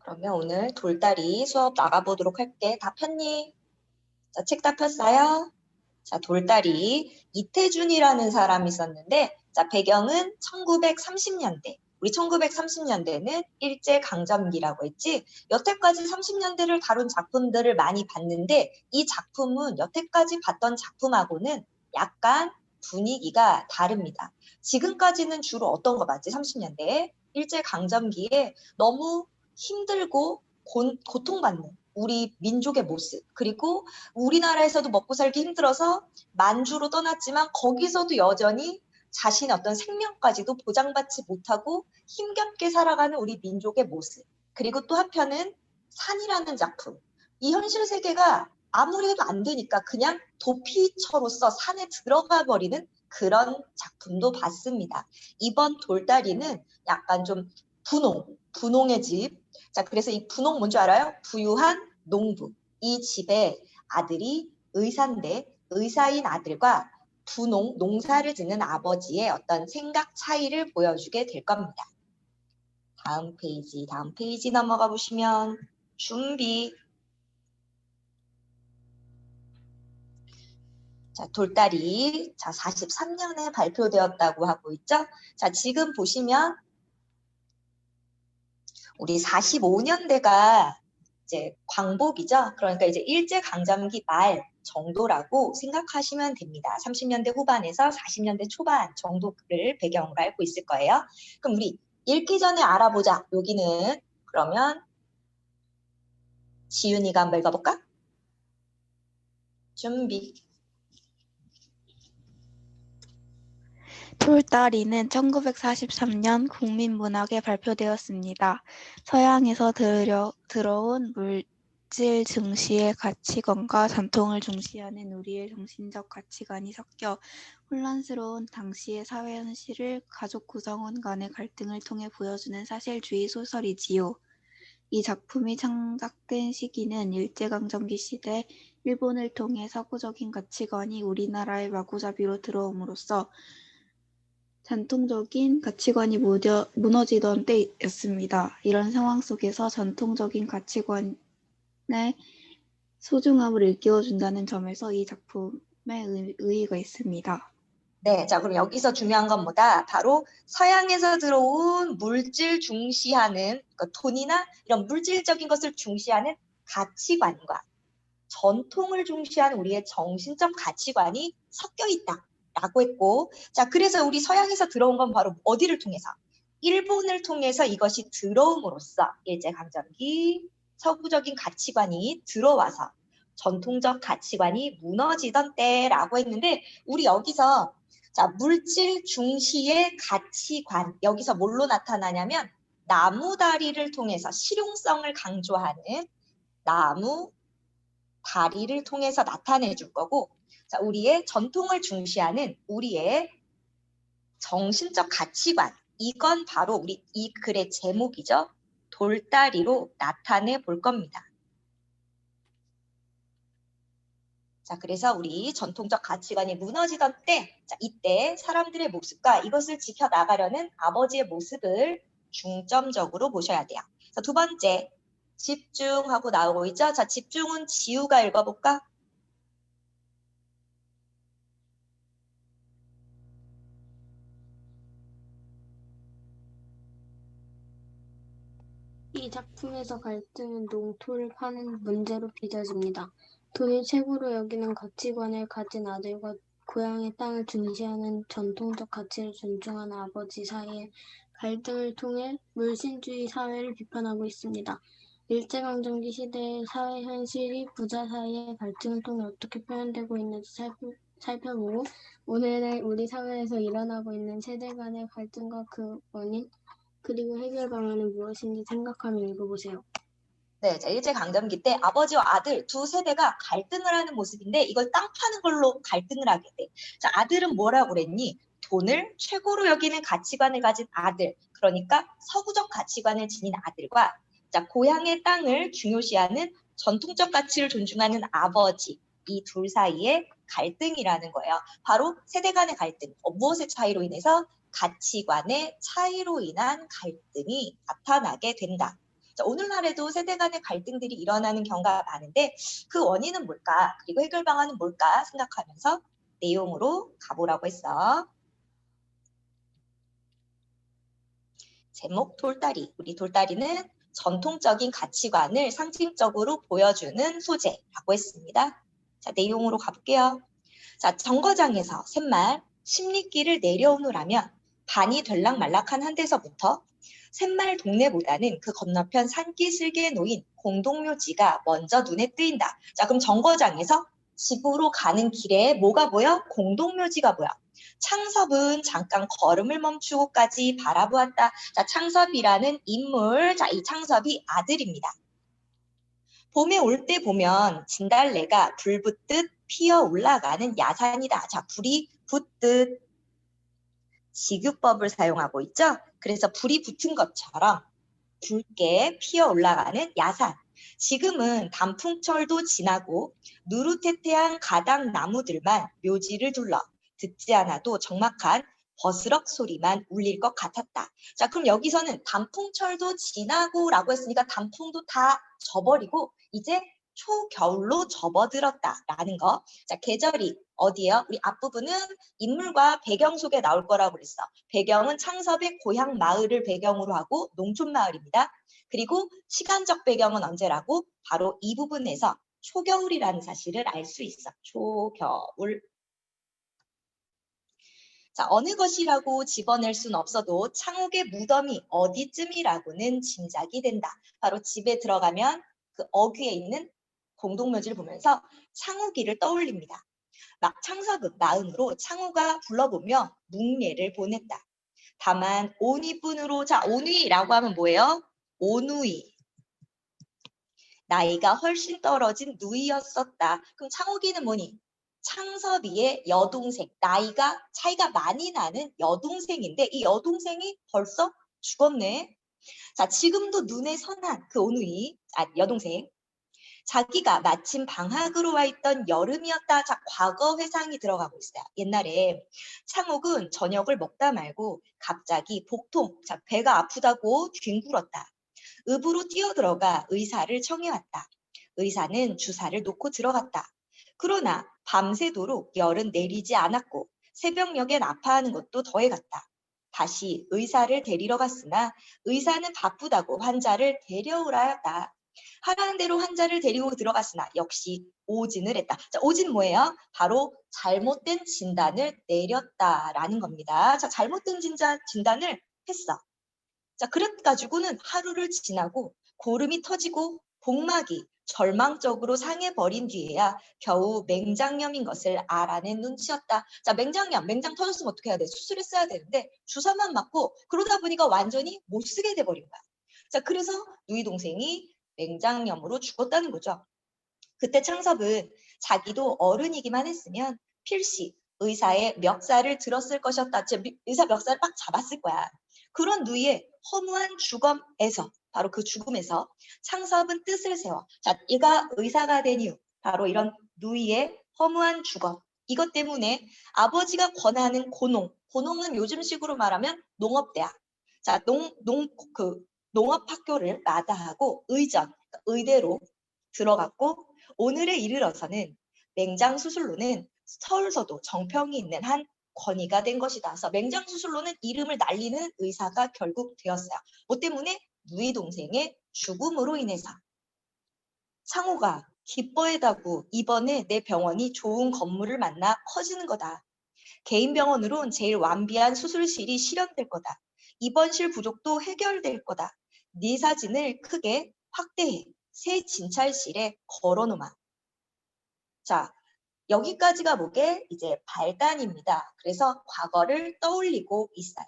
그러면 오늘 돌다리 수업 나가보도록 할게. 다 폈니? 자, 책 다 폈어요? 자, 돌다리 이태준이라는 사람이 있었는데, 자, 배경은 1930년대. 우리 1930년대는 일제강점기라고 했지? 여태까지 30년대를 다룬 작품들을 많이 봤는데, 이 작품은 여태까지 봤던 작품하고는 약간 분위기가 다릅니다. 지금까지는 주로 어떤 거 봤지? 30년대. 일제강점기에 너무 힘들고 고통받는 우리 민족의 모습, 그리고 우리나라에서도 먹고 살기 힘들어서 만주로 떠났지만 거기서도 여전히 자신의 어떤 생명까지도 보장받지 못하고 힘겹게 살아가는 우리 민족의 모습. 그리고 또 한편은 산이라는 작품. 이 현실 세계가 아무리 해도 안 되니까 그냥 도피처로서 산에 들어가 버리는 그런 작품도 봤습니다. 이번 돌다리는 약간 좀 분홍의 집. 자, 그래서 이 분홍 뭔지 알아요? 부유한 농부. 이 집에 아들이 의사인데 의사인 아들과 농사를 짓는 아버지의 어떤 생각 차이를 보여주게 될 겁니다. 다음 페이지 넘어가 보시면 준비. 자, 돌다리. 자, 43년에 발표되었다고 하고 있죠? 자, 지금 보시면 우리 45년대가 이제 광복이죠. 그러니까 이제 일제강점기 말 정도라고 생각하시면 됩니다. 30년대 후반에서 40년대 초반 정도를 배경으로 알고 있을 거예요. 그럼 우리 읽기 전에 알아보자. 여기는 그러면 지윤이가 한번 읽어볼까? 준비. 돌다리는 1943년 국민문학에 발표되었습니다. 서양에서 들어온 물질 증시의 가치관과 전통을 중시하는 우리의 정신적 가치관이 섞여 혼란스러운 당시의 사회 현실을 가족 구성원 간의 갈등을 통해 보여주는 사실주의 소설이지요. 이 작품이 창작된 시기는 일제강점기 시대 일본을 통해 서구적인 가치관이 우리나라의 마구잡이로 들어옴으로써 전통적인 가치관이 무너지던 때였습니다. 이런 상황 속에서 전통적인 가치관의 소중함을 일깨워준다는 점에서 이 작품의 의의가 있습니다. 네, 자, 그럼 여기서 중요한 건 뭐다? 바로 서양에서 들어온 물질 중시하는, 그러니까 돈이나 이런 물질적인 것을 중시하는 가치관과 전통을 중시하는 우리의 정신적 가치관이 섞여 있다라고 했고, 자, 그래서 우리 서양에서 들어온 건 바로 어디를 통해서? 일본을 통해서 이것이 들어옴으로써 일제강점기 서구적인 가치관이 들어와서 전통적 가치관이 무너지던 때라고 했는데, 우리 여기서 자, 물질 중시의 가치관, 여기서 뭘로 나타나냐면 나무다리를 통해서 실용성을 강조하는 나무 다리를 통해서 나타내 줄 거고, 자, 우리의 전통을 중시하는 우리의 정신적 가치관, 이건 바로 우리 이 글의 제목이죠. 돌다리로 나타내 볼 겁니다. 자, 그래서 우리 전통적 가치관이 무너지던 때, 자, 이때 사람들의 모습과 이것을 지켜나가려는 아버지의 모습을 중점적으로 보셔야 돼요. 자, 두 번째, 집중하고 나오고 있죠? 자, 집중은 지우가 읽어볼까? 이 작품에서 갈등은 농토를 파는 문제로 빚어집니다. 돈을 최고로 여기는 가치관을 가진 아들과 고향의 땅을 중시하는 전통적 가치를 존중하는 아버지 사이의 갈등을 통해 물신주의 사회를 비판하고 있습니다. 일제강점기 시대의 사회 현실이 부자 사이의 갈등을 통해 어떻게 표현되고 있는지 살펴보고 오늘의 우리 사회에서 일어나고 있는 세대 간의 갈등과 그 원인, 그리고 해결 방안은 무엇인지 생각하며 읽어보세요. 네, 자, 일제강점기 때 아버지와 아들 두 세대가 갈등을 하는 모습인데 이걸 땅 파는 걸로 갈등을 하게 돼. 자, 아들은 뭐라고 그랬니? 돈을 최고로 여기는 가치관을 가진 아들, 그러니까 서구적 가치관을 지닌 아들과 자, 고향의 땅을 중요시하는 전통적 가치를 존중하는 아버지, 이 둘 사이의 갈등이라는 거예요. 바로 세대 간의 갈등, 무엇의 차이로 인해서? 가치관의 차이로 인한 갈등이 나타나게 된다. 자, 오늘날에도 세대 간의 갈등들이 일어나는 경우가 많은데 그 원인은 뭘까? 그리고 해결 방안은 뭘까? 생각하면서 내용으로 가보라고 했어. 제목 돌다리. 우리 돌다리는 전통적인 가치관을 상징적으로 보여주는 소재라고 했습니다. 자, 내용으로 가볼게요. 자, 정거장에서 샛말 십리길을 내려오느라면 반이 될락말락한 한 데서부터 샛말 동네보다는 그 건너편 산기슭에 놓인 공동묘지가 먼저 눈에 띄인다. 자, 그럼 정거장에서 집으로 가는 길에 뭐가 보여? 공동묘지가 보여. 창섭은 잠깐 걸음을 멈추고까지 바라보았다. 자, 창섭이라는 인물, 자, 이 창섭이 아들입니다. 봄에 올 때 보면 진달래가 불 붙듯 피어 올라가는 야산이다. 자, 불이 붙듯 직유법을 사용하고 있죠. 그래서 불이 붙은 것처럼 붉게 피어 올라가는 야산. 지금은 단풍철도 지나고 누르테테한 가닥 나무들만 묘지를 둘러 듣지 않아도 적막한 버스럭 소리만 울릴 것 같았다. 자, 그럼 여기서는 단풍철도 지나고라고 했으니까 단풍도 다 져버리고 이제 초겨울로 접어들었다라는 거. 자, 계절이 어디예요? 우리 앞부분은 인물과 배경 속에 나올 거라고 그랬어. 배경은 창섭의 고향 마을을 배경으로 하고 농촌 마을입니다. 그리고 시간적 배경은 언제라고? 바로 이 부분에서 초겨울이라는 사실을 알 수 있어. 초겨울. 자, 어느 것이라고 집어낼 수는 없어도 창옥의 무덤이 어디쯤이라고는 짐작이 된다. 바로 집에 들어가면 그 어귀에 있는 공동묘지를 보면서 창옥이를 떠올립니다. 막 창섭은 마음으로 창호가 불러보며 묵례를 보냈다. 다만 온위뿐으로, 자, 온위라고 하면 뭐예요? 온누이. 나이가 훨씬 떨어진 누이였었다. 그럼 창옥이는 뭐니? 창섭이의 여동생, 나이가 차이가 많이 나는 여동생인데 이 여동생이 벌써 죽었네. 자, 지금도 눈에 선한 그 온누이, 여동생. 자기가 마침 방학으로 와 있던 여름이었다. 자, 과거 회상이 들어가고 있어요. 옛날에 창옥은 저녁을 먹다 말고 갑자기 복통, 자, 배가 아프다고 뒹굴었다. 읍으로 뛰어들어가 의사를 청해왔다. 의사는 주사를 놓고 들어갔다. 그러나 밤새도록 열은 내리지 않았고 새벽녘엔 아파하는 것도 더해갔다. 다시 의사를 데리러 갔으나 의사는 바쁘다고 환자를 데려오라 했다. 하라는 대로 환자를 데리고 들어갔으나 역시 오진을 했다. 자, 오진 뭐예요? 바로 잘못된 진단을 내렸다라는 겁니다. 자, 잘못된 진단을 했어. 자, 그래가지고는 하루를 지나고 고름이 터지고 복막이 절망적으로 상해버린 뒤에야 겨우 맹장염인 것을 알아낸 눈치였다. 자, 맹장 터졌으면 어떻게 해야 돼? 수술했어야 되는데 주사만 맞고 그러다 보니까 완전히 못 쓰게 돼버린 거야. 자, 그래서 누이 동생이 맹장염으로 죽었다는 거죠. 그때 창섭은 자기도 어른이기만 했으면 필시 의사의 멱살을 들었을 것이었다. 의사 멱살을 빡 잡았을 거야. 그런 누이의 허무한 죽음에서, 바로 그 죽음에서 창섭은 뜻을 세워. 자, 얘가 의사가 된 이유, 바로 이런 누이의 허무한 죽음. 이것 때문에 아버지가 권하는 고농은 요즘식으로 말하면 농업대학. 자, 농업학교를 마다하고 의전, 그러니까 의대로 들어갔고 오늘에 이르러서는 맹장 수술로는 서울서도 정평이 있는 한 권위가 된 것이다. 그래서 맹장 수술로는 이름을 날리는 의사가 결국 되었어요. 뭐 때문에? 누이 동생의 죽음으로 인해서. 창호가 기뻐해다고 이번에 내 병원이 좋은 건물을 만나 커지는 거다. 개인 병원으론 제일 완비한 수술실이 실현될 거다. 입원실 부족도 해결될 거다. 네 사진을 크게 확대해 새 진찰실에 걸어놓아. 자, 여기까지가 뭐게? 이제 발단입니다. 그래서 과거를 떠올리고 있어요.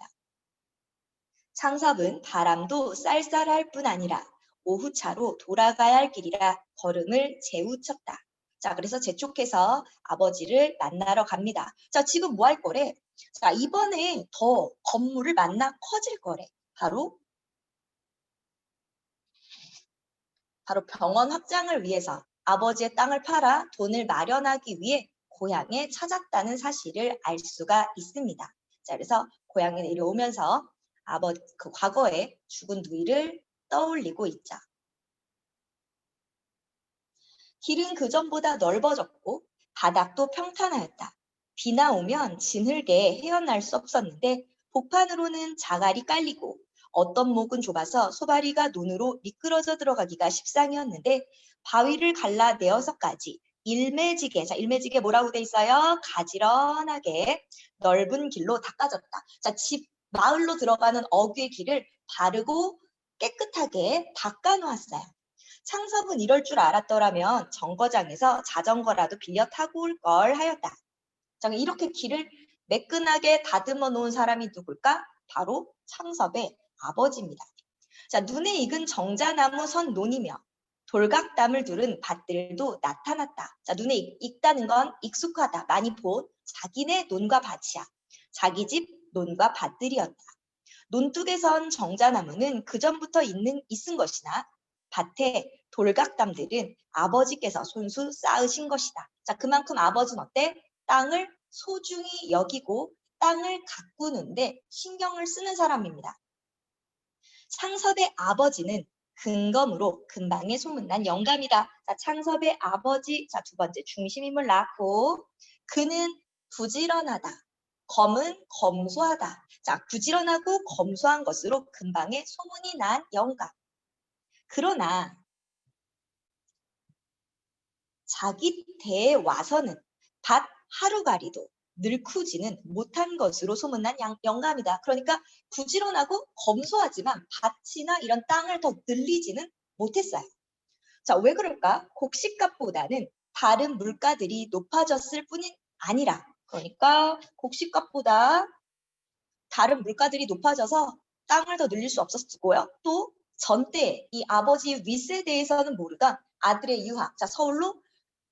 창섭은 바람도 쌀쌀할 뿐 아니라 오후차로 돌아가야 할 길이라 걸음을 재우쳤다. 자, 그래서 재촉해서 아버지를 만나러 갑니다. 자, 지금 뭐 할 거래? 자, 이번에 더 건물을 만나 커질 거래. 바로 병원 확장을 위해서 아버지의 땅을 팔아 돈을 마련하기 위해 고향에 찾았다는 사실을 알 수가 있습니다. 자, 그래서 고향에 내려오면서 그 과거에 죽은 누이를 떠올리고 있죠. 길은 그전보다 넓어졌고 바닥도 평탄하였다. 비나 오면 진흙에 헤어날 수 없었는데 복판으로는 자갈이 깔리고 어떤 목은 좁아서 소바리가 눈으로 미끄러져 들어가기가 십상이었는데 바위를 갈라 내어서 까지 일매지게, 자 일매지게 뭐라고 돼 있어요? 가지런하게 넓은 길로 닦아졌다. 자, 집 마을로 들어가는 어귀의 길을 바르고 깨끗하게 닦아놓았어요. 창섭은 이럴 줄 알았더라면 정거장에서 자전거라도 빌려 타고 올 걸 하였다. 자, 이렇게 길을 매끈하게 다듬어 놓은 사람이 누굴까? 바로 창섭의 아버지입니다. 자, 눈에 익은 정자나무 선 논이며 돌각담을 두른 밭들도 나타났다. 자, 눈에 익다는 건 익숙하다, 많이 본 자기네 논과 밭이야. 자기 집 논과 밭들이었다. 논둑에 선 정자나무는 그전부터 있은 것이나 밭에 돌각담들은 아버지께서 손수 쌓으신 것이다. 자, 그만큼 아버지는 어때? 땅을 소중히 여기고 땅을 가꾸는데 신경을 쓰는 사람입니다. 창섭의 아버지는 근검으로 근방에 소문난 영감이다. 자, 창섭의 아버지, 자, 두 번째 중심인물 낳고 그는 부지런하다. 검은 검소하다. 자, 부지런하고 검소한 것으로 근방에 소문이 난 영감. 그러나 자기 대에 와서는 밭 하루가리도 늙후지는 못한 것으로 소문난 영감이다. 그러니까 부지런하고 검소하지만 밭이나 이런 땅을 더 늘리지는 못했어요. 자, 왜 그럴까? 곡식값보다는 다른 물가들이 높아졌을 뿐이 아니라, 그러니까 곡식값보다 다른 물가들이 높아져서 땅을 더 늘릴 수 없었고요. 또 전때 이 아버지 윗세대에서는 모르던 아들의 유학, 자, 서울로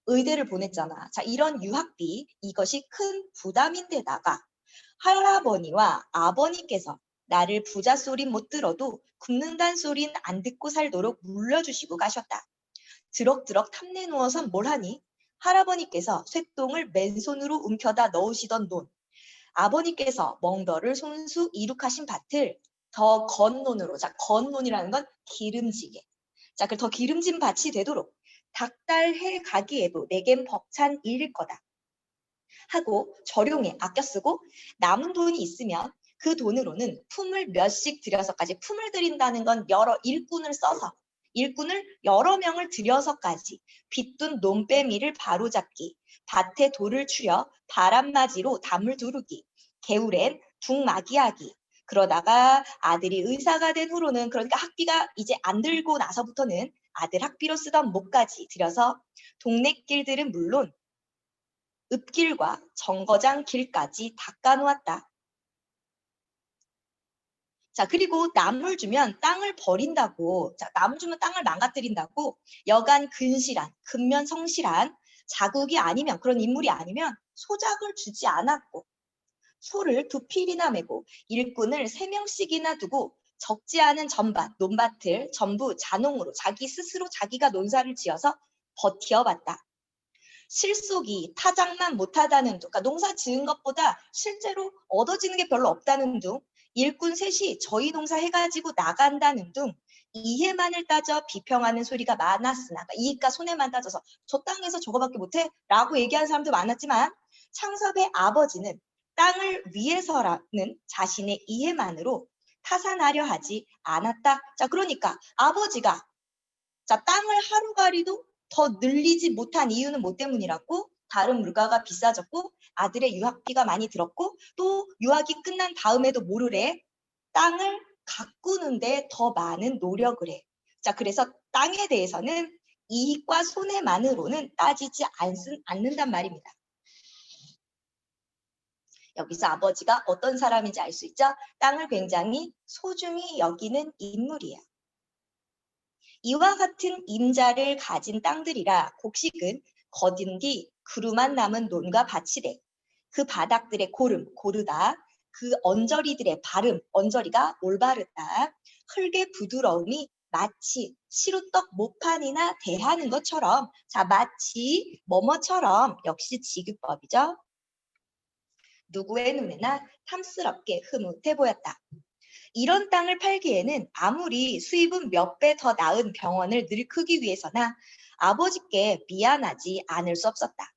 의대를 보냈잖아. 자, 이런 유학비, 이것이 큰 부담인데다가 할아버니와 아버님께서 나를 부자 소린 못 들어도 굶는단 소린 안 듣고 살도록 물려주시고 가셨다. 드럭드럭 탐내 누워선 뭘 하니? 할아버니께서 쇳똥을 맨손으로 움켜다 넣으시던 논, 아버님께서 멍더를 손수 이룩하신 밭을 더 건논으로, 자, 건논이라는 건 기름지게. 자, 그 더 기름진 밭이 되도록 닥달해 가기에도 내겐 벅찬 일일 거다. 하고 저룡해 아껴 쓰고 남은 돈이 있으면 그 돈으로는 품을 몇씩 들여서까지, 품을 들인다는 건 여러 일꾼을 써서, 일꾼을 여러 명을 들여서까지 빚둔 논빼미를 바로잡기, 밭에 돌을 추려 바람맞이로 담을 두르기, 개울엔 둑마기하기. 그러다가 아들이 의사가 된 후로는, 그러니까 학비가 이제 안 들고 나서부터는 아들 학비로 쓰던 목까지 들여서 동네 길들은 물론 읍길과 정거장 길까지 닦아놓았다. 자, 그리고 남을 주면 땅을 버린다고, 자, 남을 주면 땅을 망가뜨린다고 여간 근실한, 근면 성실한 자국이 아니면, 그런 인물이 아니면 소작을 주지 않았고, 소를 2필이나 메고 일꾼을 3명씩이나 두고 적지 않은 전밭, 논밭을 전부 자농으로 자기 스스로 자기가 논사를 지어서 버텨봤다. 실속이 타작만 못하다는 둥, 그러니까 농사 지은 것보다 실제로 얻어지는 게 별로 없다는 둥, 일꾼 셋이 저희 농사 해가지고 나간다는 둥, 이해만을 따져 비평하는 소리가 많았으나, 그러니까 이익과 손해만 따져서 저 땅에서 저거밖에 못해? 라고 얘기하는 사람도 많았지만 창섭의 아버지는 땅을 위해서라는 자신의 이해만으로 타산하려 하지 않았다. 자, 그러니까 아버지가, 자, 땅을 하루가리도 더 늘리지 못한 이유는 뭐 때문이라고? 다른 물가가 비싸졌고 아들의 유학비가 많이 들었고 또 유학이 끝난 다음에도 뭐를 해? 땅을 가꾸는데 더 많은 노력을 해. 자, 그래서 땅에 대해서는 이익과 손해만으로는 따지지 않는단 말입니다. 여기서 아버지가 어떤 사람인지 알 수 있죠? 땅을 굉장히 소중히 여기는 인물이에요. 이와 같은 임자를 가진 땅들이라 곡식은 거둔 뒤 그루만 남은 논과 밭이래. 그 바닥들의 고름, 고르다. 그 언저리들의 발음, 언저리가 올바르다. 흙의 부드러움이 마치 시루떡 모판이나 대하는 것처럼, 자, 마치 뭐뭐처럼, 역시 지규법이죠. 누구의 눈에나 탐스럽게 흐뭇해 보였다. 이런 땅을 팔기에는 아무리 수입은 몇 배 더 나은 병원을 늙히기 위해서나 아버지께 미안하지 않을 수 없었다.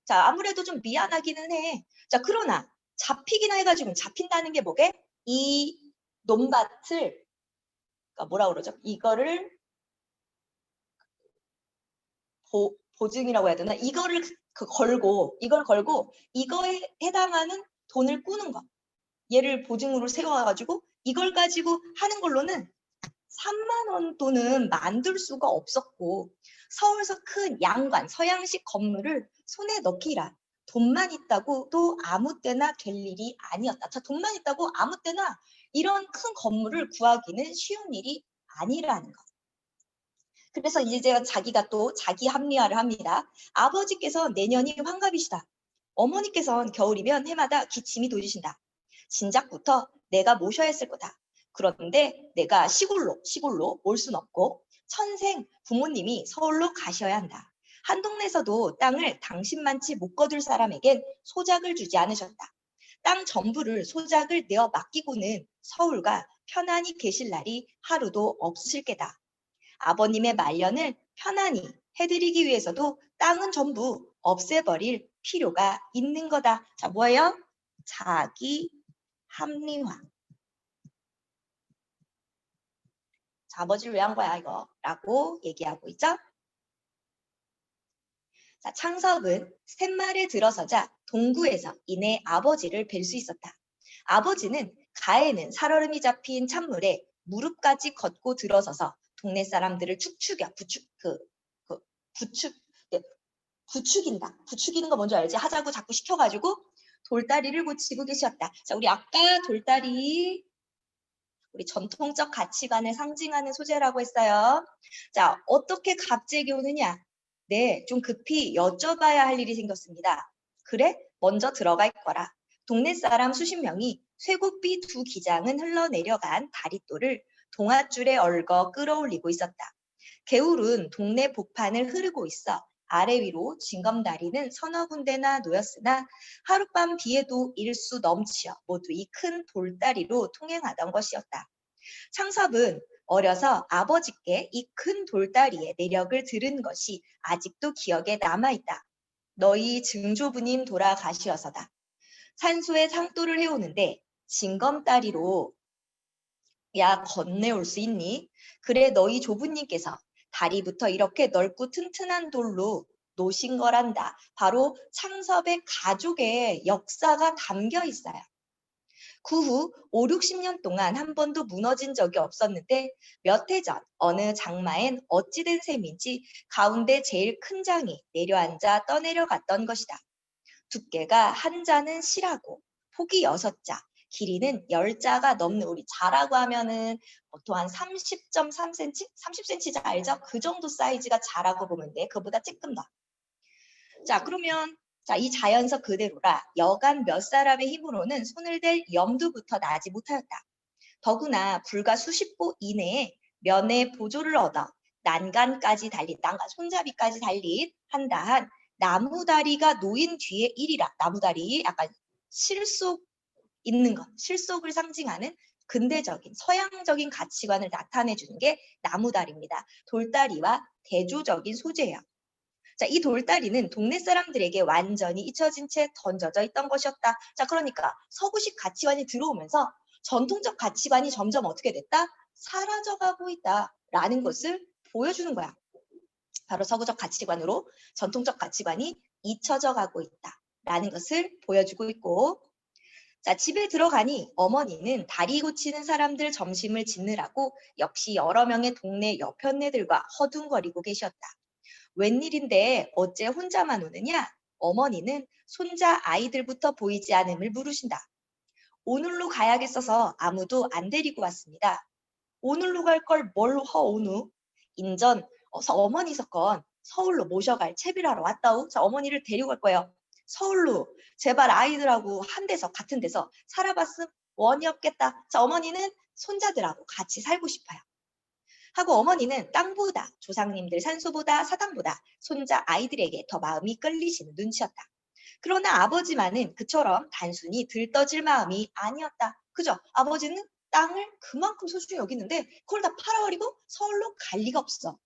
자, 아무래도 좀 미안하기는 해. 자, 그러나 잡히기나 해가지고 잡힌다는 게 뭐게? 이 논밭을, 그러니까 뭐라 그러죠? 이거를 보증이라고 해야 되나? 이거를 이걸 걸고 이거에 해당하는 돈을 꾸는 거. 얘를 보증으로 세워가지고 이걸 가지고 하는 걸로는 3만 원 돈은 만들 수가 없었고 서울서 큰 양관, 서양식 건물을 손에 넣기라 돈만 있다고 또 아무 때나 될 일이 아니었다. 자, 돈만 있다고 아무 때나 이런 큰 건물을 구하기는 쉬운 일이 아니라는 것. 그래서 이제 자기가 또 자기 합리화를 합니다. 아버지께서 내년이 환갑이시다. 어머니께서는 겨울이면 해마다 기침이 도지신다. 진작부터 내가 모셔야 했을 거다. 그런데 내가 시골로 올 순 없고 천생 부모님이 서울로 가셔야 한다. 한 동네에서도 땅을 당신만치 못 거둘 사람에겐 소작을 주지 않으셨다. 땅 전부를 소작을 내어 맡기고는 서울과 편안히 계실 날이 하루도 없으실 게다. 아버님의 말년을 편안히 해드리기 위해서도 땅은 전부 없애버릴 필요가 있는 거다. 자, 뭐예요? 자기 합리화. 자, 아버지를 왜 한 거야, 이거? 라고 얘기하고 있죠. 자, 창섭은 샘말에 들어서자 동구에서 이내 아버지를 뵐 수 있었다. 아버지는 가에는 살얼음이 잡힌 찬물에 무릎까지 걷고 들어서서 동네 사람들을 부추긴다. 부추기는 거 뭔지 알지? 하자고 자꾸 시켜가지고 돌다리를 고치고 계셨다. 자, 우리 아까 돌다리 우리 전통적 가치관을 상징하는 소재라고 했어요. 자, 어떻게 갑자기 오느냐? 네, 좀 급히 여쭤봐야 할 일이 생겼습니다. 그래? 먼저 들어가 있거라. 동네 사람 수십 명이 쇠고삐 2기장은 흘러내려간 다리돌을 동아줄에 얽어 끌어올리고 있었다. 개울은 동네 복판을 흐르고 있어 아래 위로 징검다리는 서너 군데나 놓였으나 하룻밤 비에도 일수 넘치어 모두 이 큰 돌다리로 통행하던 것이었다. 창섭은 어려서 아버지께 이 큰 돌다리의 내력을 들은 것이 아직도 기억에 남아있다. 너희 증조부님 돌아가시어서다. 산소에 상도를 해오는데 징검다리로 야 건네올 수 있니? 그래 너희 조부님께서 다리부터 이렇게 넓고 튼튼한 돌로 놓으신 거란다. 바로 창섭의 가족의 역사가 담겨 있어요. 그 후 5, 60년 동안 한 번도 무너진 적이 없었는데 몇 해 전 어느 장마엔 어찌된 셈인지 가운데 제일 큰 장이 내려앉아 떠내려갔던 것이다. 두께가 한 자는 실하고 폭이 6자, 길이는 10자가 넘는 우리 자라고 하면은 보통 한 30.3cm? 30cm 알죠? 그 정도 사이즈가 자라고 보면 돼. 그보다 조금 더. 자, 그러면 자, 이 자연서 그대로라 여간 몇 사람의 힘으로는 손을 댈 염두부터 나지 못하였다. 더구나 불과 수십 보 이내에 면의 보조를 얻어 난간까지 달린, 난간 손잡이까지 달린 한다한 나무다리가 놓인 뒤에 일이라. 나무다리 약간 실속 있는 것, 실속을 상징하는 근대적인 서양적인 가치관을 나타내 주는 게 나무다리입니다. 돌다리와 대조적인 소재예요. 자, 이 돌다리는 동네 사람들에게 완전히 잊혀진 채 던져져 있던 것이었다. 자, 그러니까 서구식 가치관이 들어오면서 전통적 가치관이 점점 어떻게 됐다? 사라져가고 있다라는 것을 보여주는 거야. 바로 서구적 가치관으로 전통적 가치관이 잊혀져 가고 있다라는 것을 보여주고 있고, 자, 집에 들어가니 어머니는 다리 고치는 사람들 점심을 짓느라고 역시 여러 명의 동네 여편네들과 허둥거리고 계셨다. 웬일인데 어째 혼자만 오느냐? 어머니는 손자 아이들부터 보이지 않음을 물으신다. 오늘로 가야겠어서 아무도 안 데리고 왔습니다. 오늘로 갈 걸 뭘 허오누? 인전 어머니 서건 서울로 모셔갈 채비라러 왔다우. 자, 어머니를 데리고 갈 거예요. 서울로 제발 아이들하고 한 데서 같은 데서 살아봤음 원이 없겠다. 자, 어머니는 손자들하고 같이 살고 싶어요. 하고 어머니는 땅보다 조상님들 산소보다 사당보다 손자 아이들에게 더 마음이 끌리시는 눈치였다. 그러나 아버지만은 그처럼 단순히 들떠질 마음이 아니었다. 그죠? 아버지는 땅을 그만큼 소중히 여기는데 그걸 다 팔아버리고 서울로 갈 리가 없어.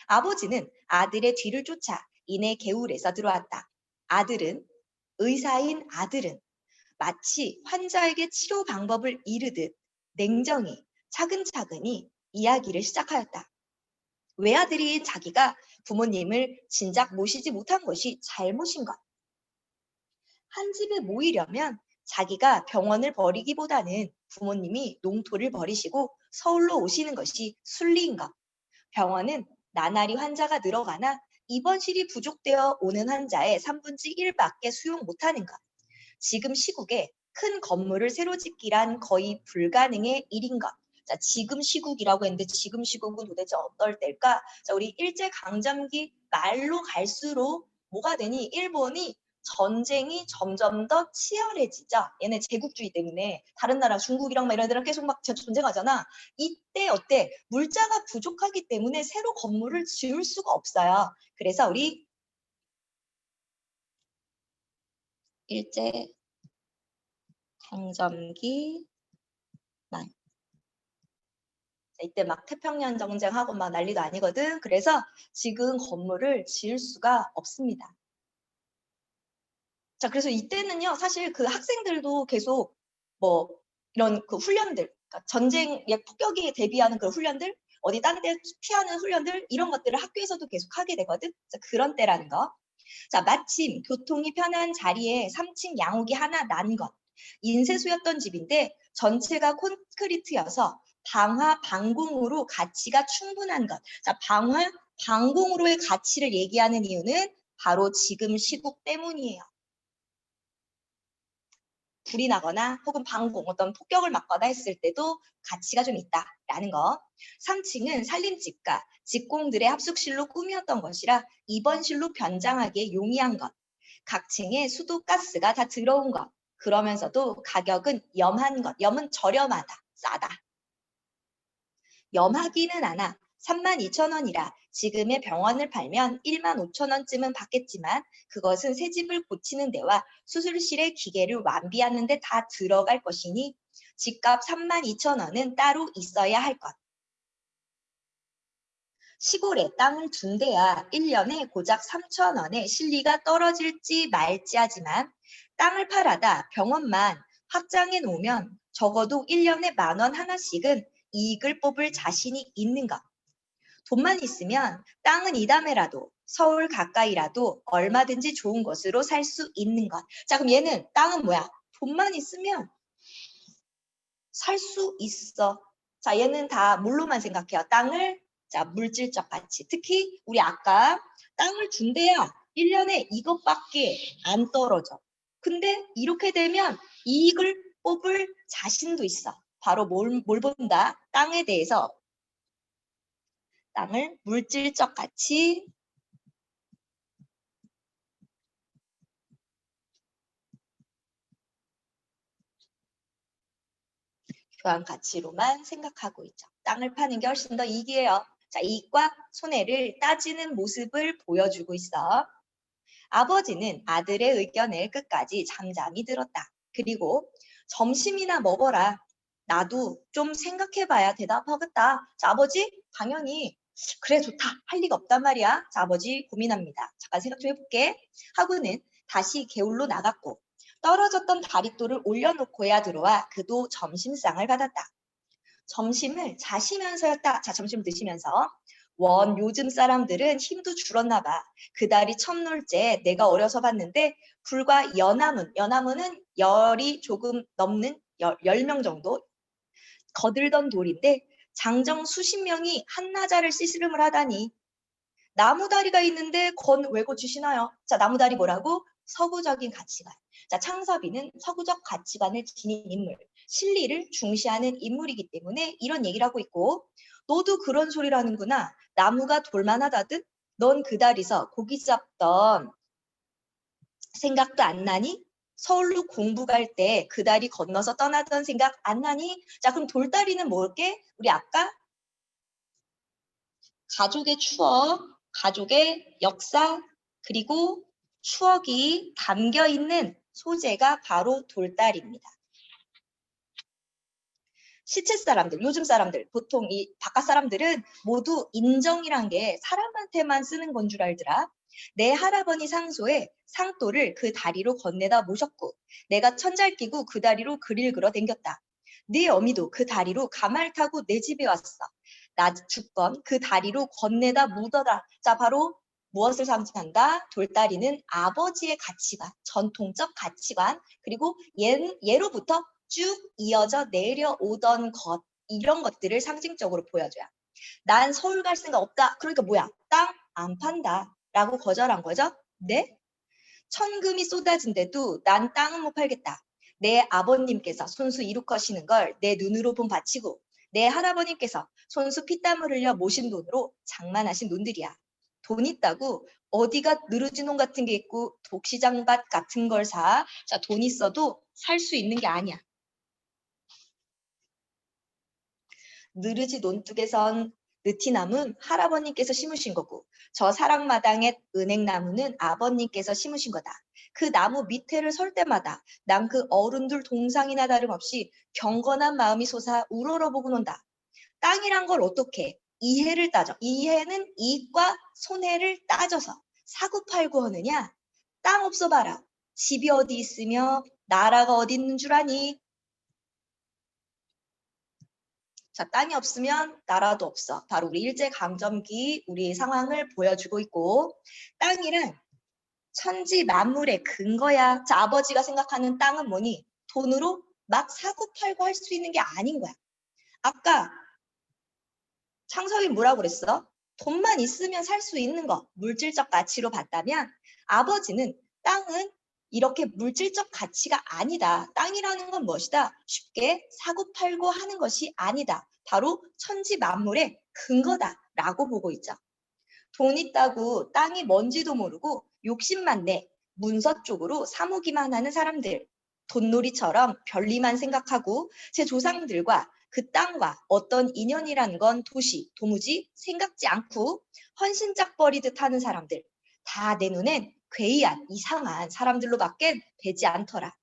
아버지는 아들의 뒤를 쫓아 이내 개울에서 들어왔다. 의사인 아들은 마치 환자에게 치료 방법을 이르듯 냉정히 차근차근히 이야기를 시작하였다. 외아들인 자기가 부모님을 진작 모시지 못한 것이 잘못인 것. 한 집에 모이려면 자기가 병원을 버리기보다는 부모님이 농토를 버리시고 서울로 오시는 것이 순리인 것. 병원은 나날이 환자가 늘어가나 입원실이 부족되어 오는 환자의 3분의 1밖에 수용 못하는 것. 지금 시국에 큰 건물을 새로 짓기란 거의 불가능의 일인 것. 자, 지금 시국이라고 했는데 지금 시국은 도대체 어떨 때일까? 자, 우리 일제강점기 말로 갈수록 뭐가 되니? 일본이 전쟁이 점점 더 치열해지죠. 얘네 제국주의 때문에 다른 나라 중국이랑 막 이런 데랑 계속 막 전쟁하잖아. 이때 어때? 물자가 부족하기 때문에 새로 건물을 지을 수가 없어요. 그래서 우리 일제 강점기 말. 이때 막 태평양 전쟁하고 막 난리도 아니거든. 그래서 지금 건물을 지을 수가 없습니다. 자, 그래서 이때는요, 사실 그 학생들도 계속 뭐 이런 그 훈련들, 그러니까 전쟁의 폭격에 대비하는 그런 훈련들, 어디 딴 데 피하는 훈련들, 이런 것들을 학교에서도 계속 하게 되거든. 자, 그런 때라는 거. 자, 마침 교통이 편한 자리에 3층 양옥이 하나 난 것. 인쇄소였던 집인데 전체가 콘크리트여서 방화, 방공으로 가치가 충분한 것. 자, 방화, 방공으로의 가치를 얘기하는 이유는 바로 지금 시국 때문이에요. 불이 나거나 혹은 방공, 어떤 폭격을 맞거나 했을 때도 가치가 좀 있다라는 거. 3층은 살림집과 직공들의 합숙실로 꾸몄던 것이라 입원실로 변장하기에 용이한 것. 각 층에 수도 가스가 다 들어온 것. 그러면서도 가격은 염한 것. 염은 저렴하다, 싸다. 염하기는 않아 32,000원이라 지금의 병원을 팔면 15,000원쯤은 받겠지만 그것은 새 집을 고치는 데와 수술실의 기계를 완비하는 데 다 들어갈 것이니 집값 32,000원은 따로 있어야 할 것. 시골에 땅을 둔 데야 1년에 고작 3,000원에 실리가 떨어질지 말지 하지만 땅을 팔아다 병원만 확장해 놓으면 적어도 1년에 10,000원 하나씩은 이익을 뽑을 자신이 있는 것. 돈만 있으면 땅은 이담에라도 서울 가까이라도 얼마든지 좋은 곳으로 살 수 있는 것. 자, 그럼 얘는 땅은 뭐야? 돈만 있으면 살 수 있어. 자, 얘는 다 뭘로만 생각해요. 땅을, 자, 물질적 가치. 특히 우리 아까 땅을 준대야 1년에 이것밖에 안 떨어져. 근데 이렇게 되면 이익을 뽑을 자신도 있어. 바로 뭘 본다? 땅에 대해서. 땅을 물질적 가치, 교환 가치로만 생각하고 있죠. 땅을 파는 게 훨씬 더 이익이에요. 자, 이익과 손해를 따지는 모습을 보여주고 있어. 아버지는 아들의 의견을 끝까지 잠잠히 들었다. 그리고 점심이나 먹어라. 나도 좀 생각해봐야 대답하겠다. 자, 아버지, 당연히 그래 좋다. 할 리가 없단 말이야. 자, 아버지 고민합니다. 잠깐 생각 좀 해볼게. 하고는 다시 개울로 나갔고 떨어졌던 다리돌을 올려놓고야 들어와 그도 점심상을 받았다. 점심을 자시면서였다. 자, 점심 드시면서. 요즘 사람들은 힘도 줄었나 봐. 그달이 첫놀째 내가 어려서 봤는데 불과 연화문은 열이 조금 넘는 10명 정도 거들던 돌인데 장정 수십 명이 한나자를 씨름을 하다니 나무다리가 있는데 건 왜 고치시나요? 자, 나무다리 뭐라고? 서구적인 가치관. 자, 창섭이는 서구적 가치관을 지닌 인물, 실리를 중시하는 인물이기 때문에 이런 얘기를 하고 있고 너도 그런 소리를 하는구나. 나무가 돌만하다듯 넌 그 다리서 고기 잡던 생각도 안 나니? 서울로 공부 갈 때 그 다리 건너서 떠나던 생각 안 나니? 자, 그럼 돌다리는 뭘게? 우리 아까 가족의 추억, 가족의 역사, 그리고 추억이 담겨 있는 소재가 바로 돌다리입니다. 시체 사람들, 요즘 사람들, 보통 이 바깥 사람들은 모두 인정이란 게 사람한테만 쓰는 건 줄 알더라. 내 할아버니 상소에 상도를 그 다리로 건네다 모셨고 내가 천잘 끼고 그 다리로 그릴 그러 댕겼다. 네 어미도 그 다리로 가말 타고 내 집에 왔어. 나 죽건 그 다리로 건네다 묻어다. 자, 바로 무엇을 상징한다? 돌다리는 아버지의 가치관, 전통적 가치관, 그리고 예로부터 쭉 이어져 내려오던 것, 이런 것들을 상징적으로 보여줘요. 난 서울 갈 생각 없다. 그러니까 뭐야? 땅 안 판다. 라고 거절한 거죠? 네? 천금이 쏟아진데도 난 땅은 못 팔겠다. 내 아버님께서 손수 이룩하시는 걸 내 눈으로 본 바치고 내 할아버님께서 손수 피땀을 흘려 모신 돈으로 장만하신 놈들이야. 돈 있다고 어디가 느르지농 같은 게 있고 독시장밭 같은 걸 사. 자, 돈 있어도 살 수 있는 게 아니야. 느르지 논둑에선 느티나무는 할아버님께서 심으신 거고 저 사랑마당의 은행나무는 아버님께서 심으신 거다. 그 나무 밑에를 설 때마다 난 그 어른들 동상이나 다름없이 경건한 마음이 솟아 우러러보고 논다. 땅이란 걸 어떻게 이해를 따져. 이해는 이익과 손해를 따져서 사고팔고 하느냐. 땅 없어 봐라. 집이 어디 있으며 나라가 어디 있는 줄 아니. 자, 땅이 없으면 나라도 없어. 바로 우리 일제강점기 우리의 상황을 보여주고 있고 땅이란 천지 만물의 근거야. 자, 아버지가 생각하는 땅은 뭐니? 돈으로 막 사고 팔고 할 수 있는 게 아닌 거야. 아까 창석이 뭐라고 그랬어? 돈만 있으면 살 수 있는 거, 물질적 가치로 봤다면 아버지는 땅은 이렇게 물질적 가치가 아니다. 땅이라는 건 무엇이다? 쉽게 사고 팔고 하는 것이 아니다. 바로 천지 만물의 근거다라고 보고 있죠. 돈 있다고 땅이 뭔지도 모르고 욕심만 내 문서 쪽으로 사모기만 하는 사람들. 돈놀이처럼 별리만 생각하고 제 조상들과 그 땅과 어떤 인연이란 건 도무지 생각지 않고 헌신짝 버리듯 하는 사람들. 다 내 눈엔 괴이한 이상한 사람들로밖에 되지 않더라.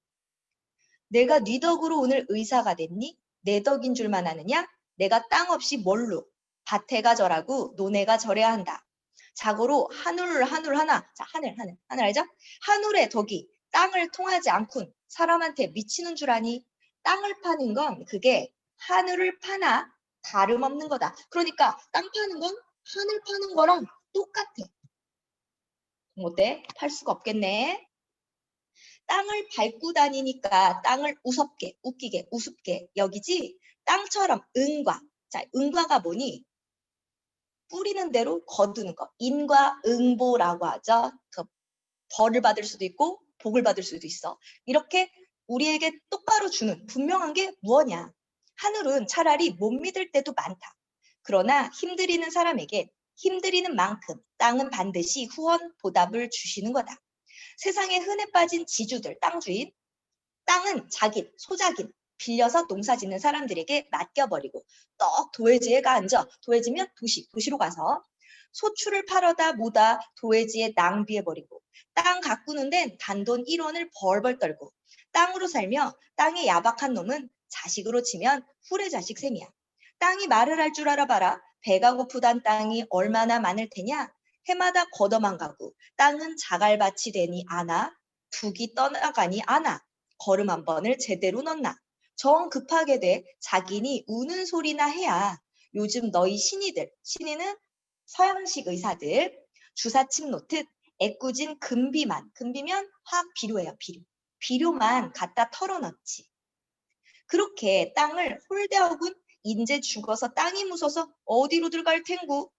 내가 네 덕으로 오늘 의사가 됐니? 내 덕인 줄만 아느냐? 내가 땅 없이 뭘로? 밭에가 절하고 노내가 절해야 한다. 자고로 하늘 하나. 자, 하늘 알죠? 하늘의 덕이 땅을 통하지 않군 사람한테 미치는 줄 아니? 땅을 파는 건 그게 하늘을 파나 다름없는 거다. 그러니까 땅 파는 건 하늘 파는 거랑 똑같아. 어때? 팔 수가 없겠네. 땅을 밟고 다니니까 땅을 우습게, 웃기게, 우습게 여기지 땅처럼 은과. 자, 은과가 뭐니? 뿌리는 대로 거두는 거. 인과응보라고 하죠. 그 벌을 받을 수도 있고 복을 받을 수도 있어. 이렇게 우리에게 똑바로 주는 분명한 게 무엇냐? 하늘은 차라리 못 믿을 때도 많다. 그러나 힘들이는 사람에게 힘들이는 만큼 땅은 반드시 후원 보답을 주시는 거다. 세상에 흔해 빠진 지주들, 땅 주인, 땅은 자긴, 소작인, 빌려서 농사 짓는 사람들에게 맡겨버리고 떡 도회지에 앉아. 도회지면 도시로 가서 소출을 팔아다 모다 도회지에 낭비해버리고 땅 가꾸는 데는 단돈 1원을 벌벌 떨고 땅으로 살며 땅에 야박한 놈은 자식으로 치면 후레자식 셈이야. 땅이 말을 할 줄 알아봐라. 배가 고프단 땅이 얼마나 많을 테냐. 해마다 걷어만 가고 땅은 자갈밭이 되니 아나 북이 떠나가니 아나 걸음 한 번을 제대로 넣나. 정 급하게 돼 자기니 우는 소리나 해야 요즘 너희 신의는 서양식 의사들 주사침 놓듯 애꿎은 금비면 화학 비료예요. 비료만 갖다 털어넣지. 그렇게 땅을 홀대하군 인제 죽어서 땅이 무서서 어디로들 갈 텐구.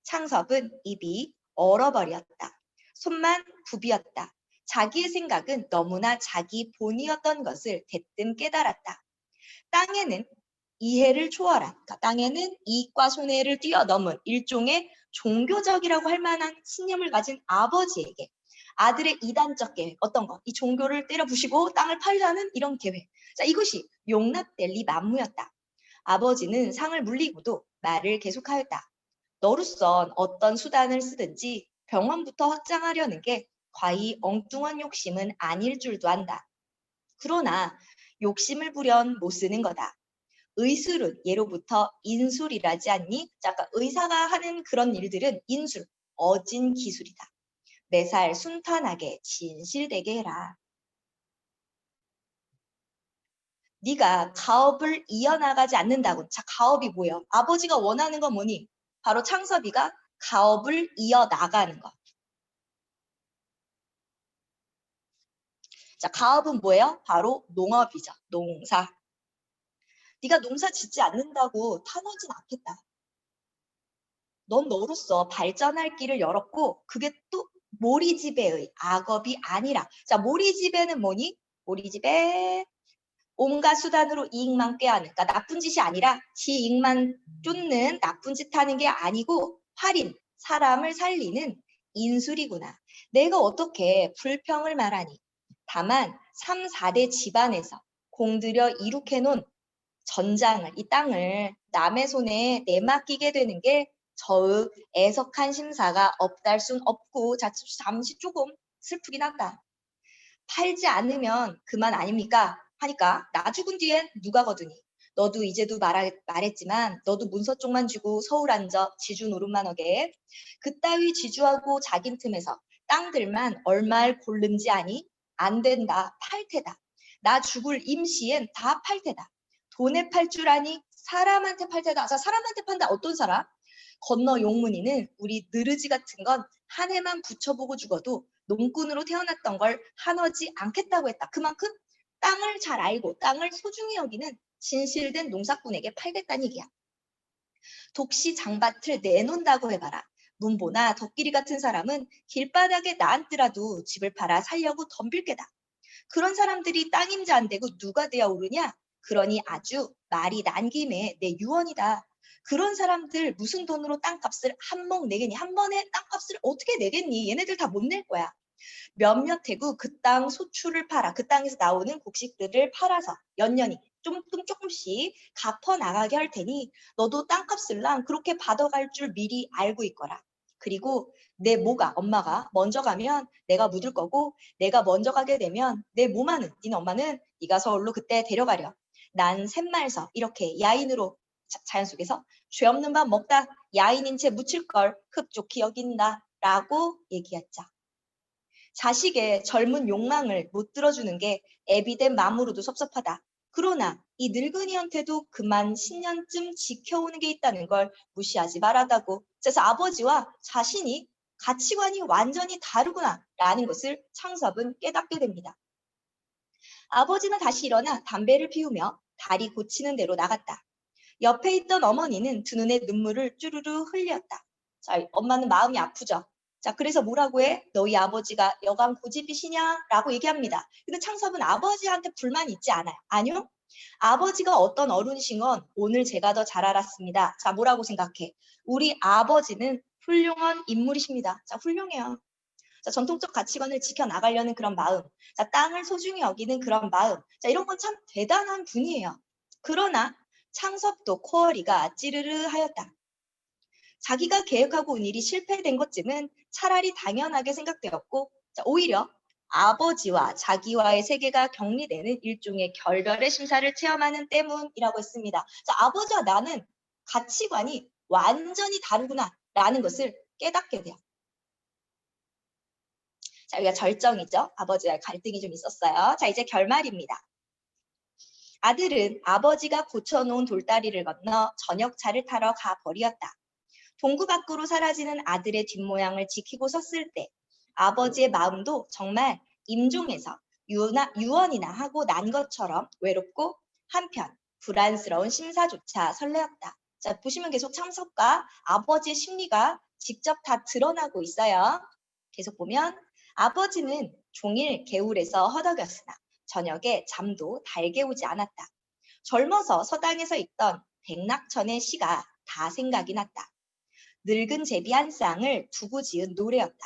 창섭은 입이 얼어버렸다. 손만 굽이었다. 자기의 생각은 너무나 자기 본이었던 것을 대뜸 깨달았다. 땅에는 이해를 초월한, 그러니까 땅에는 이익과 손해를 뛰어넘은 일종의 종교적이라고 할 만한 신념을 가진 아버지에게 아들의 이단적 계획, 어떤 거? 이 종교를 때려 부시고 땅을 팔자는 이런 계획. 자, 이것이 용납될 리 만무였다. 아버지는 상을 물리고도 말을 계속하였다. 너로선 어떤 수단을 쓰든지 병원부터 확장하려는 게 과히 엉뚱한 욕심은 아닐 줄도 안다. 그러나 욕심을 부련 못 쓰는 거다. 의술은 예로부터 인술이라지 않니? 자, 아까 의사가 하는 그런 일들은 인술, 어진 기술이다. 매살 순탄하게 진실되게 해라. 네가 가업을 이어나가지 않는다고. 자, 가업이 뭐예요? 아버지가 원하는 건 뭐니? 바로 창섭이가 가업을 이어나가는 거. 자, 가업은 뭐예요? 바로 농업이죠. 농사. 네가 농사 짓지 않는다고 타노진 않겠다. 넌 너로서 발전할 길을 열었고 그게 또 모리지배의 악업이 아니라. 자, 모리지배는 뭐니? 모리지배 온갖 수단으로 이익만 꾀하는, 그러니까 나쁜 짓이 아니라 지 이익만 쫓는 나쁜 짓 하는 게 아니고 활인, 사람을 살리는 인술이구나. 내가 어떻게 불평을 말하니? 다만 3, 4대 집안에서 공들여 이룩해놓은 전장을, 이 땅을 남의 손에 내맡기게 되는 게 저의 애석한 심사가 없달 순 없고, 자, 잠시 조금 슬프긴 하다. 팔지 않으면 그만 아닙니까? 하니까 나 죽은 뒤엔 누가 거두니? 너도 이제도 말했지만 너도 문서 쪽만 쥐고 서울 앉아 지주 노릇만 하게. 그따위 지주하고 자긴 틈에서 땅들만 얼마를 고른지 아니? 안 된다. 팔 테다. 나 죽을 임시엔 다 팔 테다. 돈에 팔 줄 아니? 사람한테 팔 테다. 자, 사람한테 판다. 어떤 사람? 건너 용문이는 우리 느르지 같은 건 한 해만 붙여보고 죽어도 농꾼으로 태어났던 걸 한어지 않겠다고 했다. 그만큼 땅을 잘 알고 땅을 소중히 여기는 진실된 농사꾼에게 팔겠다는 얘기야. 독시 장밭을 내놓는다고 해봐라. 문보나 덕길이 같은 사람은 길바닥에 나앉더라도 집을 팔아 살려고 덤빌 게다. 그런 사람들이 땅임자 안 되고 누가 돼야 오르냐? 그러니 아주 말이 난 김에 내 유언이다. 그런 사람들 무슨 돈으로 땅값을 한몫 내겠니? 한 번에 땅값을 어떻게 내겠니? 얘네들 다 못 낼 거야. 몇몇 해구 그 땅 소출을 팔아 그 땅에서 나오는 곡식들을 팔아서 연년이 조금씩 갚아 나가게 할 테니 너도 땅값을랑 그렇게 받아갈 줄 미리 알고 있거라. 그리고 내 모가 엄마가 먼저 가면 내가 묻을 거고 내가 먼저 가게 되면 내 모마는 니네 엄마는 네가 서울로 그때 데려가려. 난 샘말서 이렇게 야인으로 자연 속에서 죄 없는 밥 먹다 야인인 채 묻힐 걸 흡족히 여긴다 라고 얘기했죠. 자식의 젊은 욕망을 못 들어주는 게 애비된 마음으로도 섭섭하다. 그러나 이 늙은이한테도 그만 10년쯤 지켜오는 게 있다는 걸 무시하지 말아다고. 그래서 아버지와 자신이 가치관이 완전히 다르구나 라는 것을 창섭은 깨닫게 됩니다. 아버지는 다시 일어나 담배를 피우며 다리 고치는 대로 나갔다. 옆에 있던 어머니는 두 눈에 눈물을 쭈르르 흘렸다. 자, 엄마는 마음이 아프죠. 자, 그래서 뭐라고 해? 너희 아버지가 여간 고집이시냐? 라고 얘기합니다. 근데 창섭은 아버지한테 불만이 있지 않아요. 아니요. 아버지가 어떤 어른이신 건 오늘 제가 더 잘 알았습니다. 자, 뭐라고 생각해? 우리 아버지는 훌륭한 인물이십니다. 자, 훌륭해요. 자, 전통적 가치관을 지켜나가려는 그런 마음. 자, 땅을 소중히 여기는 그런 마음. 자, 이런 건 참 대단한 분이에요. 그러나 창섭도 코어리가 찌르르 하였다. 자기가 계획하고 온 일이 실패된 것쯤은 차라리 당연하게 생각되었고, 자, 오히려 아버지와 자기와의 세계가 격리되는 일종의 결별의 심사를 체험하는 때문이라고 했습니다. 자, 아버지와 나는 가치관이 완전히 다르구나 라는 것을 깨닫게 돼요. 자, 여기가 절정이죠. 아버지와 갈등이 좀 있었어요. 자, 이제 결말입니다. 아들은 아버지가 고쳐놓은 돌다리를 건너 저녁차를 타러 가버렸다. 동구 밖으로 사라지는 아들의 뒷모양을 지키고 섰을 때 아버지의 마음도 정말 임종에서 유언이나 하고 난 것처럼 외롭고 한편 불안스러운 심사조차 설레었다. 자, 보시면 계속 창섭과 아버지의 심리가 직접 다 드러나고 있어요. 계속 보면 아버지는 종일 개울에서 허덕였으나 저녁에 잠도 달게 오지 않았다. 젊어서 서당에서 읽던 백낙천의 시가 다 생각이 났다. 늙은 제비 한 쌍을 두고 지은 노래였다.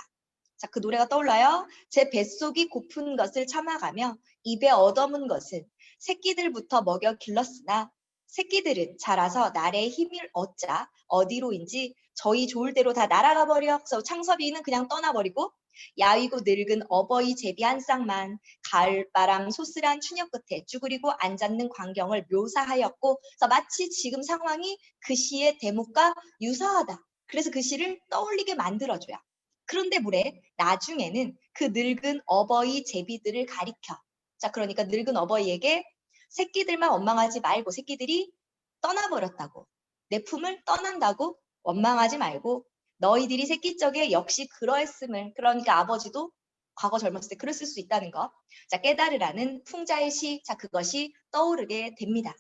자, 그 노래가 떠올라요. 제 뱃속이 고픈 것을 참아가며 입에 얻어문 것은 새끼들부터 먹여 길렀으나 새끼들은 자라서 날의 힘을 얻자 어디로인지 저희 좋을 대로 다 날아가 버려. 그래서 창섭이는 그냥 떠나버리고 야위고 늙은 어버이 제비 한 쌍만 가을바람 소스란 추녀 끝에 쭈그리고 앉았는 광경을 묘사하였고, 그래서 마치 지금 상황이 그 시의 대목과 유사하다. 그래서 그 시를 떠올리게 만들어줘요. 그런데 뭐래? 나중에는 그 늙은 어버이 제비들을 가리켜. 자, 그러니까 늙은 어버이에게 새끼들만 원망하지 말고 새끼들이 떠나버렸다고. 내 품을 떠난다고 원망하지 말고 너희들이 새끼 적에 역시 그러했음을, 그러니까 아버지도 과거 젊었을 때 그랬을 수 있다는 거. 자, 깨달으라는 풍자의 시, 자, 그것이 떠오르게 됩니다.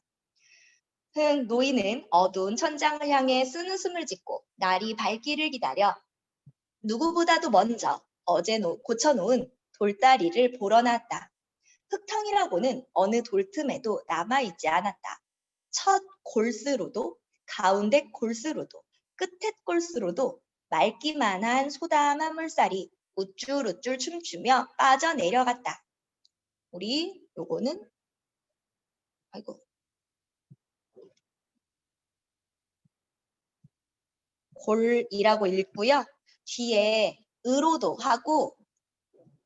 노인은 어두운 천장을 향해 쓴웃음을 짓고 날이 밝기를 기다려 누구보다도 먼저 어제 고쳐놓은 돌다리를 보러 나왔다. 흙탕이라고는 어느 돌틈에도 남아있지 않았다. 첫 골스로도 가운데 골스로도 끝에 골스로도 맑기만한 소담한 물살이 우쭐우쭐 춤추며 빠져내려갔다. 우리 요거는 아이고 골이라고 읽고요. 뒤에 으로도 하고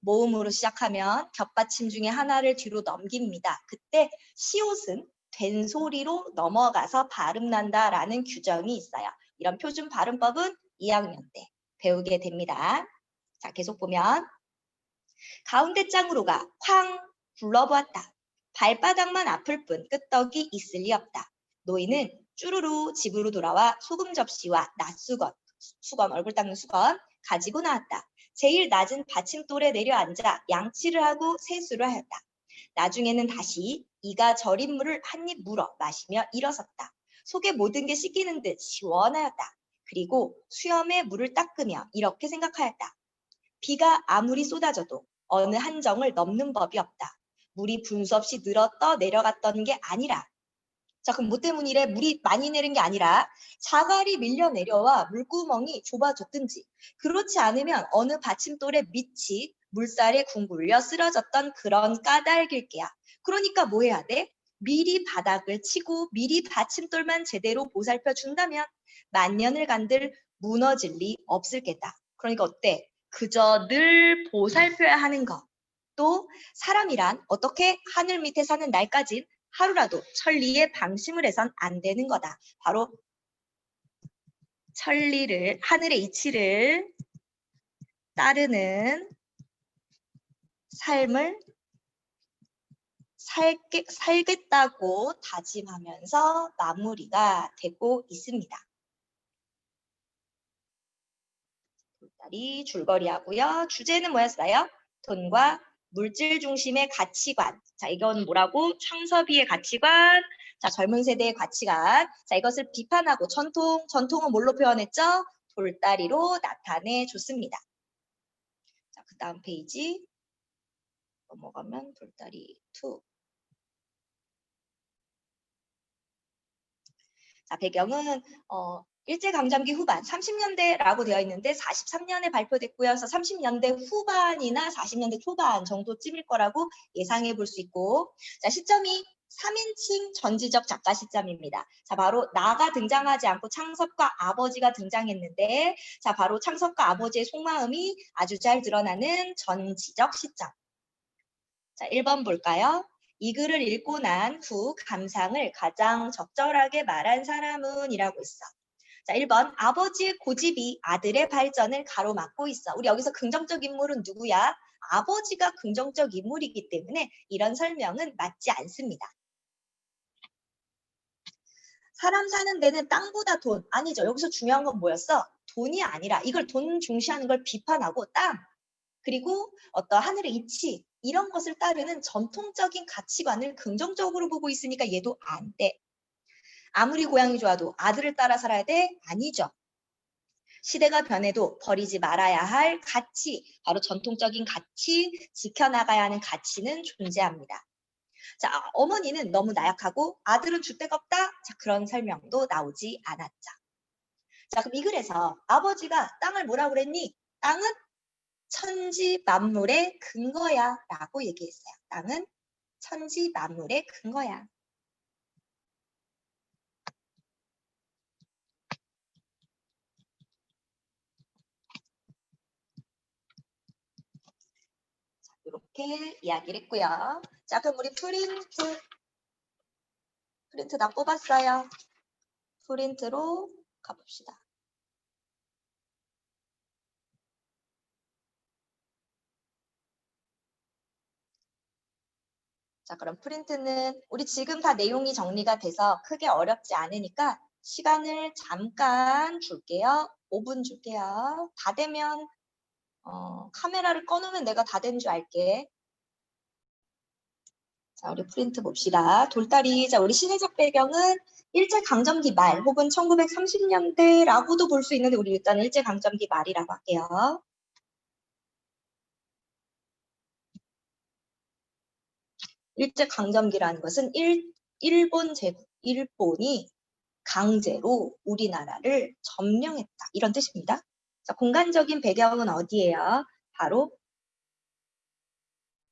모음으로 시작하면 겹받침 중에 하나를 뒤로 넘깁니다. 그때 시옷은 된 소리로 넘어가서 발음난다라는 규정이 있어요. 이런 표준 발음법은 2학년 때 배우게 됩니다. 자, 계속 보면 가운데 짱으로가 쾅 불러보았다. 발바닥만 아플 뿐 끄떡이 있을 리 없다. 노인은 쭈루루 집으로 돌아와 소금 접시와 낫수건, 수건, 얼굴 닦는 수건 가지고 나왔다. 제일 낮은 받침돌에 내려앉아 양치를 하고 세수를 하였다. 나중에는 다시 이가 절인 물을 한 입 물어 마시며 일어섰다. 속에 모든 게 씻기는 듯 시원하였다. 그리고 수염에 물을 닦으며 이렇게 생각하였다. 비가 아무리 쏟아져도 어느 한정을 넘는 법이 없다. 물이 분수 없이 늘었다 내려갔던 게 아니라, 자, 그럼 뭐 때문이래? 물이 많이 내린 게 아니라 자갈이 밀려 내려와 물구멍이 좁아졌든지, 그렇지 않으면 어느 받침돌의 밑이 물살에 쿵굴려 쓰러졌던 그런 까닭일 게야. 그러니까 뭐 해야 돼? 미리 바닥을 치고 미리 받침돌만 제대로 보살펴 준다면 만년을 간들 무너질 리 없을 게다. 그러니까 어때? 그저 늘 보살펴야 하는 것. 또 사람이란 어떻게 하늘 밑에 사는 날까지 하루라도 천리의 방심을 해선 안 되는 거다. 바로 천리를, 하늘의 이치를 따르는 삶을 살겠다고 다짐하면서 마무리가 되고 있습니다. 돌다리 줄거리하고요. 주제는 뭐였어요? 돈과 물질 중심의 가치관. 자, 이건 뭐라고? 창섭이의 가치관. 자, 젊은 세대의 가치관. 자, 이것을 비판하고 전통은 뭘로 표현했죠? 돌다리로 나타내 줬습니다. 자, 그 다음 페이지 넘어가면 돌다리 2. 자, 배경은 일제강점기 후반 30년대라고 되어 있는데 43년에 발표됐고요. 그래서 30년대 후반이나 40년대 초반 정도쯤일 거라고 예상해 볼 수 있고, 자, 시점이 3인칭 전지적 작가 시점입니다. 자, 바로 나가 등장하지 않고 창섭과 아버지가 등장했는데, 자, 바로 창섭과 아버지의 속마음이 아주 잘 드러나는 전지적 시점. 자, 1번 볼까요? 이 글을 읽고 난 후 감상을 가장 적절하게 말한 사람은 이라고 있어. 자, 1번 아버지의 고집이 아들의 발전을 가로막고 있어. 우리 여기서 긍정적 인물은 누구야? 아버지가 긍정적 인물이기 때문에 이런 설명은 맞지 않습니다. 사람 사는 데는 땅보다 돈. 아니죠. 여기서 중요한 건 뭐였어? 돈이 아니라 이걸 돈 중시하는 걸 비판하고 땅, 그리고 어떤 하늘의 이치, 이런 것을 따르는 전통적인 가치관을 긍정적으로 보고 있으니까 얘도 안 돼. 아무리 고향이 좋아도 아들을 따라 살아야 돼? 아니죠. 시대가 변해도 버리지 말아야 할 가치, 바로 전통적인 가치, 지켜나가야 하는 가치는 존재합니다. 자, 어머니는 너무 나약하고 아들은 줏대가 없다? 자, 그런 설명도 나오지 않았죠. 자, 그럼 이 글에서 아버지가 땅을 뭐라고 그랬니? 땅은 천지 만물의 근거야 라고 얘기했어요. 땅은 천지 만물의 근거야. 이렇게 이야기를 했고요. 자, 그럼 우리 프린트 다 뽑았어요. 프린트로 가봅시다. 자, 그럼 프린트는 우리 지금 다 내용이 정리가 돼서 크게 어렵지 않으니까 시간을 잠깐 줄게요. 5분 줄게요. 다 되면 카메라를 꺼놓으면 내가 다 된 줄 알게. 자, 우리 프린트 봅시다. 돌다리. 자, 우리 시대적 배경은 일제강점기 말 혹은 1930년대라고도 볼 수 있는데 우리 일단은 일제강점기 말이라고 할게요. 일제강점기라는 것은 일본 제국, 일본이 강제로 우리나라를 점령했다. 이런 뜻입니다. 자, 공간적인 배경은 어디예요? 바로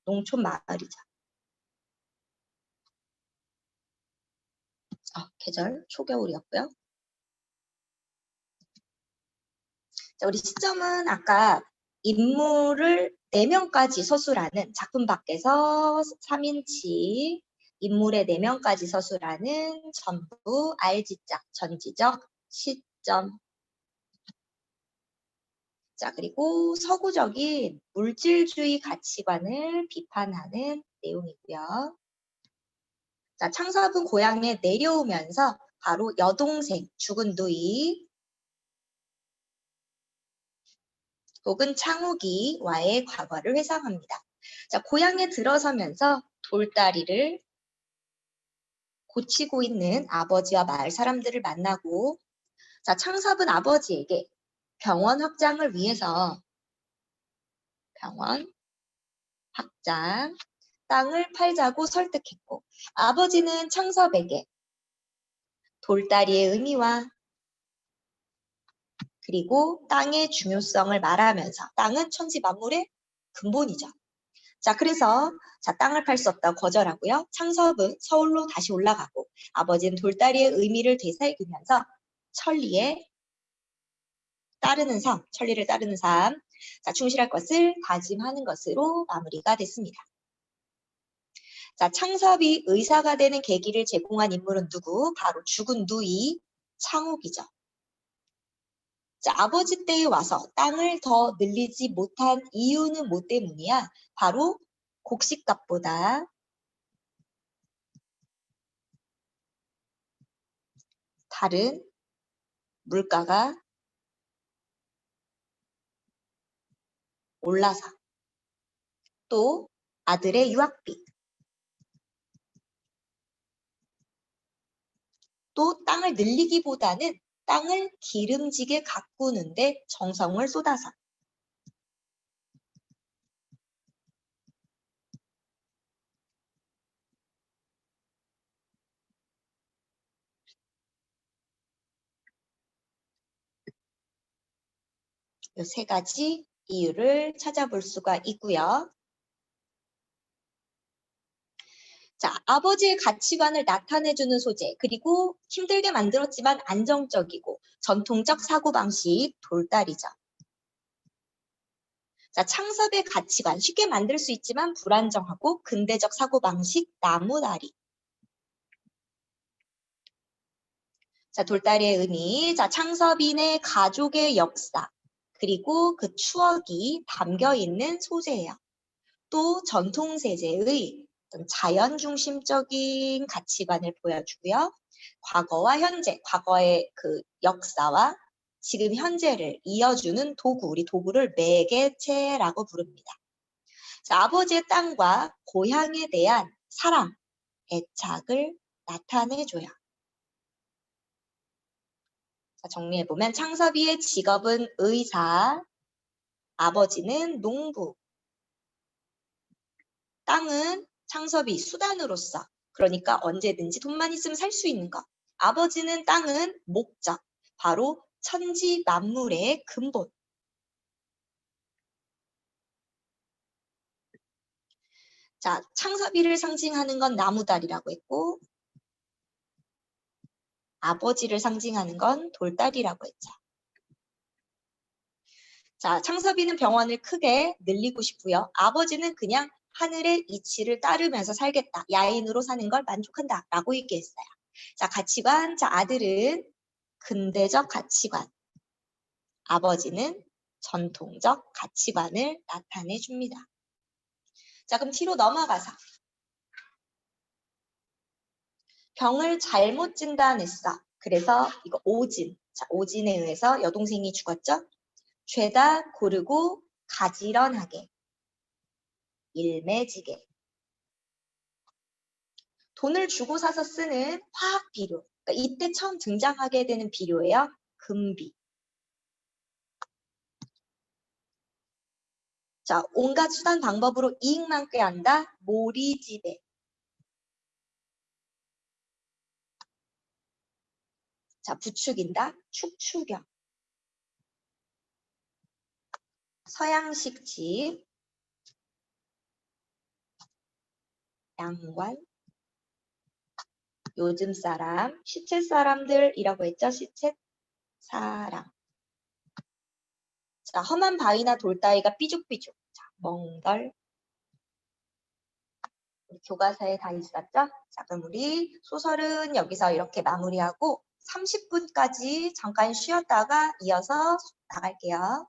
농촌 마을이죠. 계절 초겨울이었고요. 자, 우리 시점은 아까 인물을 4명까지 서술하는 작품 밖에서 3인치 인물의 4명까지 서술하는 전부 RG자, 전지적 시점. 자, 그리고 서구적인 물질주의 가치관을 비판하는 내용이고요. 자, 창섭은 고향에 내려오면서 바로 여동생, 죽은 누이, 혹은 창욱이와의 과거를 회상합니다. 자, 고향에 들어서면서 돌다리를 고치고 있는 아버지와 마을 사람들을 만나고, 자, 창섭은 아버지에게 병원 확장을 위해서 병원 확장, 땅을 팔자고 설득했고, 아버지는 창섭에게 돌다리의 의미와 그리고 땅의 중요성을 말하면서 땅은 천지 만물의 근본이죠. 자, 그래서 땅을 팔 수 없다고 거절하고요. 창섭은 서울로 다시 올라가고 아버지는 돌다리의 의미를 되새기면서 천리를 따르는 삶, 자, 충실할 것을 다짐하는 것으로 마무리가 됐습니다. 자, 창섭이 의사가 되는 계기를 제공한 인물은 누구? 바로 죽은 누이 창욱이죠. 자, 아버지 때에 와서 땅을 더 늘리지 못한 이유는 뭐 때문이야? 바로 곡식값보다 다른 물가가 올라서, 또 아들의 유학비, 또 땅을 늘리기보다는 땅을 기름지게 가꾸는데 정성을 쏟아서, 이 3가지 이유를 찾아볼 수가 있고요. 자, 아버지의 가치관을 나타내주는 소재, 그리고 힘들게 만들었지만 안정적이고 전통적 사고방식, 돌다리죠. 자, 창섭의 가치관, 쉽게 만들 수 있지만 불안정하고 근대적 사고방식, 나무다리. 자, 돌다리의 의미, 자, 창섭인의 가족의 역사, 그리고 그 추억이 담겨 있는 소재예요. 또 전통세제의 자연 중심적인 가치관을 보여주고요. 과거와 현재, 과거의 그 역사와 지금 현재를 이어주는 도구, 우리 도구를 매개체라고 부릅니다. 자, 아버지의 땅과 고향에 대한 사랑, 애착을 나타내줘요. 자, 정리해보면 창섭이의 직업은 의사, 아버지는 농부, 땅은 창섭이 수단으로서, 그러니까 언제든지 돈만 있으면 살 수 있는 것. 아버지는 땅은 목적, 바로 천지 만물의 근본. 자, 창섭이를 상징하는 건 나무다리라고 했고, 아버지를 상징하는 건 돌다리라고 했죠. 자, 창섭이는 병원을 크게 늘리고 싶고요. 아버지는 그냥 하늘의 이치를 따르면서 살겠다. 야인으로 사는 걸 만족한다. 라고 얘기했어요. 자, 가치관. 자, 아들은 근대적 가치관. 아버지는 전통적 가치관을 나타내 줍니다. 자, 그럼 뒤로 넘어가서 병을 잘못 진단했어. 그래서 이거 오진. 자, 오진에 의해서 여동생이 죽었죠? 죄다 고르고 가지런하게. 일매지게. 돈을 주고 사서 쓰는 화학 비료. 그러니까 이때 처음 등장하게 되는 비료예요. 금비. 자, 온갖 수단 방법으로 이익만 꾀한다. 몰이지배. 자, 부추긴다. 축추경. 서양식 집. 양관. 요즘 사람. 시체 사람들이라고 했죠. 시체 사람. 자, 험한 바위나 돌 따위가 삐죽삐죽. 자, 멍덜. 교과서에 다 있었죠? 자, 그럼 우리 소설은 여기서 이렇게 마무리하고 30분까지 잠깐 쉬었다가 이어서 나갈게요.